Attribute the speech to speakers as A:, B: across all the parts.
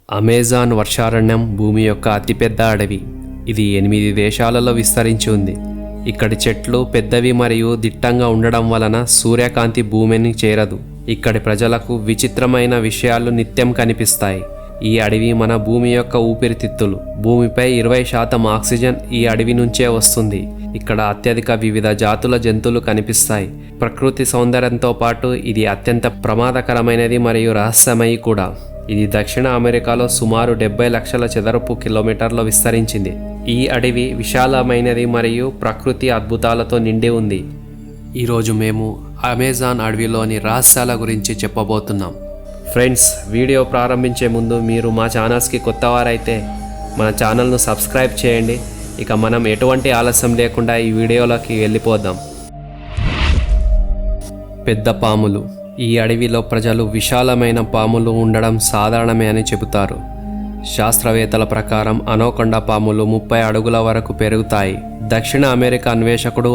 A: Amazon వర్షారణ్యం భూమి యొక్క అతిపెద్ద అడవి. ఇది 8 దేశాలలో విస్తరించి ఉంది. ఇక్కడి చెట్లు పెద్దవి మరియు దిట్టంగా ఉండడం వలన సూర్యకాంతి భూమిని చేరదు. ఇక్కడి ప్రజలకు విచిత్రమైన విషయాలు నిత్యం కనిపిస్తాయి. ఈ అడవి మన భూమి యొక్క ఊపిరితిత్తులు. భూమిపై 20% ఆక్సిజన్ ఈ అడవి నుంచే వస్తుంది. ఇక్కడ అత్యధిక వివిధ జాతుల జంతువులు కనిపిస్తాయి. ప్రకృతి సౌందర్యంతో పాటు ఇది అత్యంత ప్రమాదకరమైనది మరియు రహస్యమయి కూడా. ఇది దక్షిణ అమెరికాలో సుమారు 70 లక్షల చదరపు కిలోమీటర్ల విస్తరించింది. ఈ అడవి విశాలమైనది మరియు ప్రకృతి అద్భుతాలతో నిండి ఉంది. ఈరోజు మేము అమెజాన్ అడవిలోని రహస్యాల గురించి చెప్పబోతున్నాం. ఫ్రెండ్స్, వీడియో ప్రారంభించే ముందు మీరు మా ఛానల్స్కి కొత్తవారైతే మన ఛానల్ను సబ్స్క్రైబ్ చేయండి. ఇక మనం ఎటువంటి ఆలస్యం లేకుండా ఈ వీడియోలోకి వెళ్ళిపోదాం. పెద్ద పాములు. ఈ అడవిలో ప్రజలు విశాలమైన పాములు ఉండడం సాధారణమే అని చెబుతారు. శాస్త్రవేత్తల ప్రకారం అనోకొండా పాములు 30 అడుగుల వరకు పెరుగుతాయి. దక్షిణ అమెరికా అన్వేషకుడు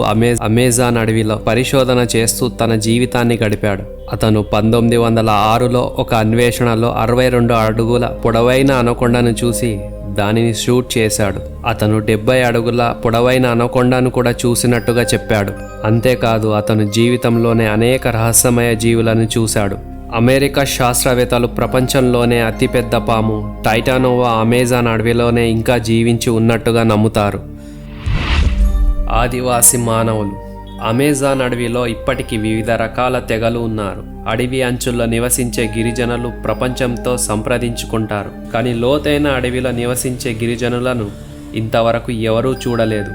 A: అమెజాన్ అడవిలో పరిశోధన చేస్తూ తన జీవితాన్ని గడిపాడు. అతను 1906లో ఒక అన్వేషణలో 62 అడుగుల పొడవైన అనకొండను చూసి దానిని షూట్ చేశాడు. అతను 70 అడుగుల పొడవైన అనకొండను కూడా చూసినట్టుగా చెప్పాడు. అంతేకాదు, అతను జీవితంలోనే అనేక రహస్యమయ జీవులను చూశాడు. అమెరికా శాస్త్రవేత్తలు ప్రపంచంలోనే అతిపెద్ద పాము టైటానోవా అమెజాన్ అడవిలోనే ఇంకా జీవించి ఉన్నట్టుగా నమ్ముతారు. ఆదివాసి మానవులు. అమెజాన్ అడవిలో ఇప్పటికీ వివిధ రకాల తెగలు ఉన్నారు. అడవి అంచుల్లో నివసించే గిరిజనులు ప్రపంచంతో సంప్రదించుకుంటారు. కానీ లోతైన అడవిలో నివసించే గిరిజనులను ఇంతవరకు ఎవరూ చూడలేదు.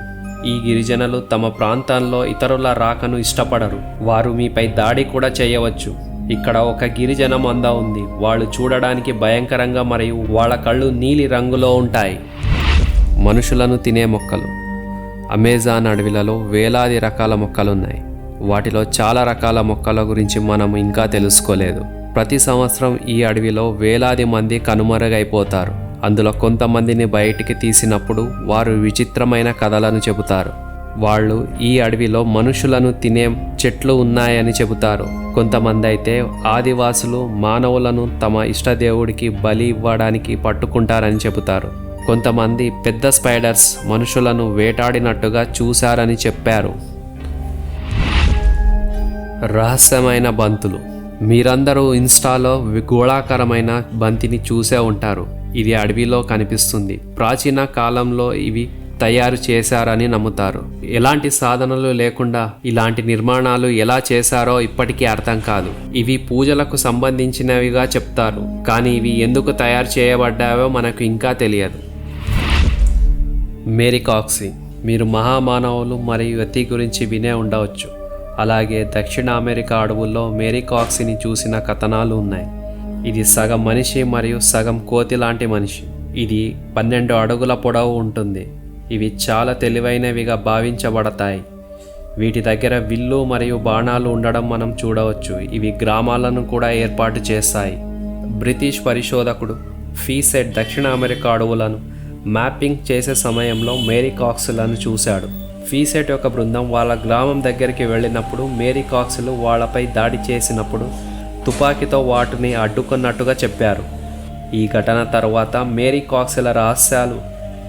A: ఈ గిరిజనులు తమ ప్రాంతాల్లో ఇతరుల రాకను ఇష్టపడరు. వారు మీపై దాడి కూడా చేయవచ్చు. ఇక్కడ ఒక గిరిజన మంద ఉంది. వాళ్ళు చూడడానికి భయంకరంగా మరియు వాళ్ళ కళ్ళు నీలి రంగులో ఉంటాయి. మనుషులను తినే మొక్కలు. అమెజాన్ అడవిలలో వేలాది రకాల మొక్కలున్నాయి. వాటిలో చాలా రకాల మొక్కల గురించి మనం ఇంకా తెలుసుకోలేదు. ప్రతి సంవత్సరం ఈ అడవిలో వేలాది మంది కనుమరుగైపోతారు. అందులో కొంతమందిని బయటికి తీసినప్పుడు వారు విచిత్రమైన కథలను చెబుతారు. వాళ్ళు ఈ అడవిలో మనుషులను తినే చెట్లు ఉన్నాయని చెబుతారు. కొంతమంది అయితే ఆదివాసులు మానవులను తమ ఇష్టదేవుడికి బలి ఇవ్వడానికి పట్టుకుంటారని చెబుతారు. కొంతమంది పెద్ద స్పైడర్స్ మనుషులను వేటాడినట్టుగా చూశారని చెప్పారు. రహస్యమైన బంతులు. మీరందరూ ఇన్స్టాలో గోళాకారమైన బంతిని చూసే ఉంటారు. ఇది అడవిలో కనిపిస్తుంది. ప్రాచీన కాలంలో ఇవి తయారు చేశారని నమ్ముతారు. ఎలాంటి సాధనలు లేకుండా ఇలాంటి నిర్మాణాలు ఎలా చేశారో ఇప్పటికీ అర్థం కాదు. ఇవి పూజలకు సంబంధించినవిగా చెప్తారు, కానీ ఇవి ఎందుకు తయారు చేయబడ్డాయో మనకు ఇంకా తెలియదు. మేరీకాక్సీ. మీరు మహామానవులు మరియు యతి గురించి వినే ఉండవచ్చు. అలాగే దక్షిణ అమెరికా అడవుల్లో మేరీకాక్సీని చూసిన కథనాలు ఉన్నాయి. ఇది సగం మనిషి మరియు సగం కోతి లాంటి మనిషి. ఇది 12 అడుగుల పొడవు ఉంటుంది. ఇవి చాలా తెలివైనవిగా భావించబడతాయి. వీటి దగ్గర విల్లు మరియు బాణాలు ఉండడం మనం చూడవచ్చు. ఇవి గ్రామాలను కూడా ఏర్పాటు చేస్తాయి. బ్రిటిష్ పరిశోధకుడు ఫీసెట్ దక్షిణ అమెరికా అడవులను మ్యాపింగ్ చేసే సమయంలో మేరీకాక్స్లను చూశాడు. ఫీసెట్ యొక్క బృందం వాళ్ళ గ్రామం దగ్గరికి వెళ్ళినప్పుడు మేరీకాక్స్లు వాళ్ళపై దాడి చేసినప్పుడు తుపాకీతో వాటిని అడ్డుకున్నట్టుగా చెప్పారు. ఈ ఘటన తర్వాత మేరీకాక్స్ల రహస్యాలు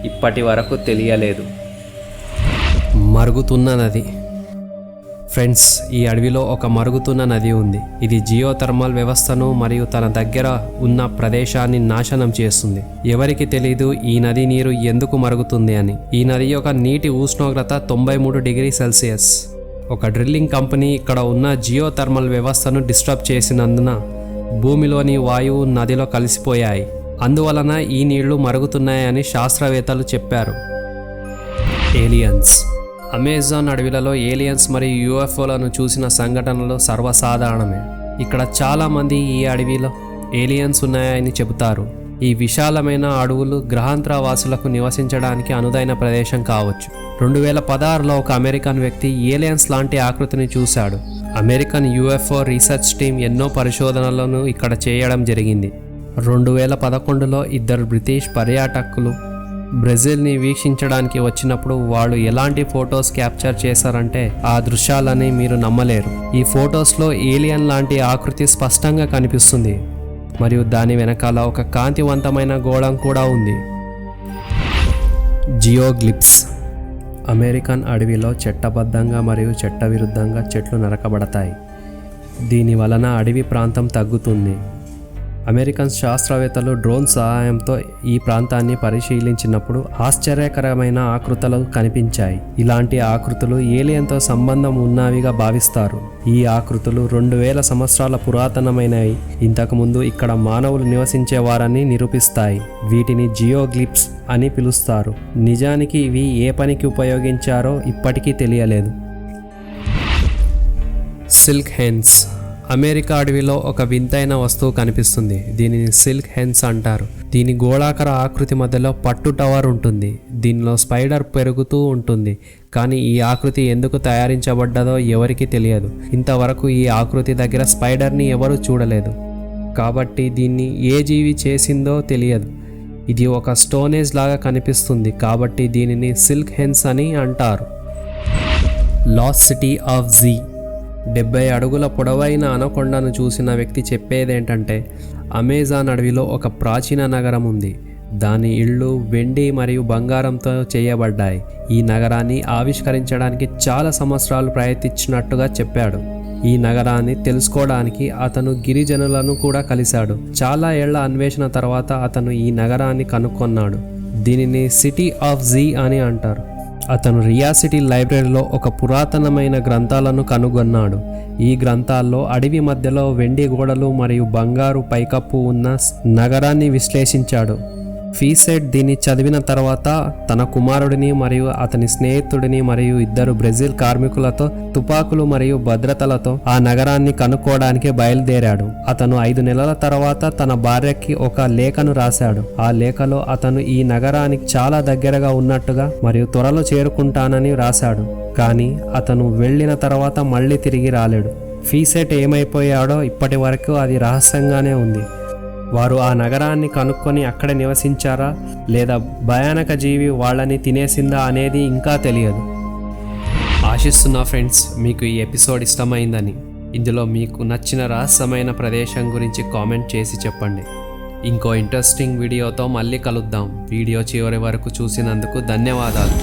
A: ఇప్పటి వరకు తెలియలేదు. మరుగుతున్న నది. ఫ్రెండ్స్, ఈ అడవిలో ఒక మరుగుతున్న నది ఉంది. ఇది జియోథర్మల్ వ్యవస్థను మరియు తన దగ్గర ఉన్న ప్రదేశాన్ని నాశనం చేస్తుంది. ఎవరికి తెలీదు ఈ నది నీరు ఎందుకు మరుగుతుంది అని. ఈ నది యొక్క నీటి ఉష్ణోగ్రత 93 డిగ్రీ సెల్సియస్. ఒక డ్రిల్లింగ్ కంపెనీ ఇక్కడ ఉన్న జియోథర్మల్ వ్యవస్థను డిస్టర్బ్ చేసినందున భూమిలోని వాయువు నదిలో కలిసిపోయాయి. అందువలన ఈ నీళ్లు మరుగుతున్నాయని శాస్త్రవేత్తలు చెప్పారు. ఏలియన్స్. అమెజాన్ అడవిలలో ఏలియన్స్ మరియు యూఎఫ్ఓలను చూసిన సంఘటనలు సర్వసాధారణమే. ఇక్కడ చాలామంది ఈ అడవిలో ఏలియన్స్ ఉన్నాయని చెబుతారు. ఈ విశాలమైన అడవులు గ్రహాంతరవాసులకు నివసించడానికి అనుదైన ప్రదేశం కావచ్చు. 2016లో ఒక అమెరికన్ వ్యక్తి ఏలియన్స్ లాంటి ఆకృతిని చూశాడు. అమెరికన్ యూఎఫ్ఓ రీసెర్చ్ టీం ఎన్నో పరిశోధనలను ఇక్కడ చేయడం జరిగింది. 2011లో 2 బ్రిటిష్ పర్యాటకులు బ్రెజిల్ని వీక్షించడానికి వచ్చినప్పుడు వాళ్ళు ఎలాంటి ఫొటోస్ క్యాప్చర్ చేశారంటే ఆ దృశ్యాలని మీరు నమ్మలేరు. ఈ ఫొటోస్లో ఏలియన్ లాంటి ఆకృతి స్పష్టంగా కనిపిస్తుంది. మరియు దాని వెనకాల ఒక కాంతివంతమైన గోళం కూడా ఉంది. జియోగ్లిఫ్స్. అమెరికన్ అడవిలో చట్టబద్ధంగా మరియు చట్టవిరుద్ధంగా చెట్లు నరకబడతాయి. దీని వలన అడవి ప్రాంతం తగ్గుతుంది. అమెరికన్ శాస్త్రవేత్తలు డ్రోన్ సహాయంతో ఈ ప్రాంతాన్ని పరిశీలించినప్పుడు ఆశ్చర్యకరమైన ఆకృతులు కనిపించాయి. ఇలాంటి ఆకృతులు ఏలియన్తో సంబంధం ఉన్నవిగా భావిస్తారు. ఈ ఆకృతులు 2000 సంవత్సరాల పురాతనమైనవి. ఇంతకుముందు ఇక్కడ మానవులు నివసించేవారని నిరూపిస్తాయి. వీటిని జియోగ్లిఫ్స్ అని పిలుస్తారు. నిజానికి ఇవి ఏ పనికి ఉపయోగించారో ఇప్పటికీ తెలియలేదు. Silk hence. అమెరికా అడవిలో ఒక వింతైన వస్తువు కనిపిస్తుంది. దీనిని సిల్క్ హెన్స్ అంటారు. దీని గోళాకార ఆకృతి మధ్యలో పట్టు టవర్ ఉంటుంది. దీనిలో స్పైడర్ పెరుగుతూ ఉంటుంది. కానీ ఈ ఆకృతి ఎందుకు తయారించబడ్డదో ఎవరికీ తెలియదు. ఇంతవరకు ఈ ఆకృతి దగ్గర స్పైడర్ని ఎవరూ చూడలేదు. కాబట్టి దీన్ని ఏ జీవి చేసిందో తెలియదు. ఇది ఒక స్టోనేజ్ లాగా కనిపిస్తుంది. కాబట్టి దీనిని సిల్క్ హెన్స్ అని అంటారు. Last city of G. 70 అడుగుల పొడవైన అనకొండను చూసిన వ్యక్తి చెప్పేదేంటంటే అమెజాన్ అడవిలో ఒక ప్రాచీన నగరం ఉంది. దాని ఇళ్ళు వెండి మరియు బంగారంతో చేయబడ్డాయి. ఈ నగరాన్ని ఆవిష్కరించడానికి చాలా సంవత్సరాలు ప్రయత్నించినట్టుగా చెప్పాడు. ఈ నగరాన్ని తెలుసుకోవడానికి అతను గిరిజనులను కూడా కలిశాడు. చాలా ఏళ్ల అన్వేషణ తర్వాత అతను ఈ నగరాన్ని కనుక్కున్నాడు. దీనిని సిటీ ఆఫ్ జీ అని అంటారు. అతను రియాసిటీ లైబ్రరీలో ఒక పురాతనమైన గ్రంథాలను కనుగొన్నాడు. ఈ గ్రంథాల్లో అడవి మధ్యలో వెండి గోడలు మరియు బంగారు పైకప్పు ఉన్న నగరాన్ని విశ్లేషించాడు. ఫీసెట్ దీన్ని చదివిన తర్వాత తన కుమారుడిని మరియు అతని స్నేహితుడిని మరియు 2 బ్రెజిల్ కార్మికులతో తుపాకులు మరియు భద్రతలతో ఆ నగరాన్ని కనుక్కోవడానికి బయలుదేరాడు. అతను 5 నెలల తర్వాత తన భార్యకి ఒక లేఖను రాశాడు. ఆ లేఖలో అతను ఈ నగరానికి చాలా దగ్గరగా ఉన్నట్టుగా మరియు త్వరలో చేరుకుంటానని రాశాడు. కానీ అతను వెళ్ళిన తర్వాత మళ్ళీ తిరిగి రాలేడు. ఫీసెట్ ఏమైపోయాడో ఇప్పటి వరకు అది రహస్యంగానే ఉంది. వారు ఆ నగరాన్ని కనుక్కొని అక్కడ నివసించారా లేదా భయానక జీవి వాళ్ళని తినేసిందా అనేది ఇంకా తెలియదు. ఆశిస్తున్నా ఫ్రెండ్స్ మీకు ఈ ఎపిసోడ్ ఇష్టమైందని. ఇందులో మీకు నచ్చిన రహస్యమైన ప్రదేశం గురించి కామెంట్ చేసి చెప్పండి. ఇంకో ఇంట్రెస్టింగ్ వీడియోతో మళ్ళీ కలుద్దాం. వీడియో చివరి వరకు చూసినందుకు ధన్యవాదాలు.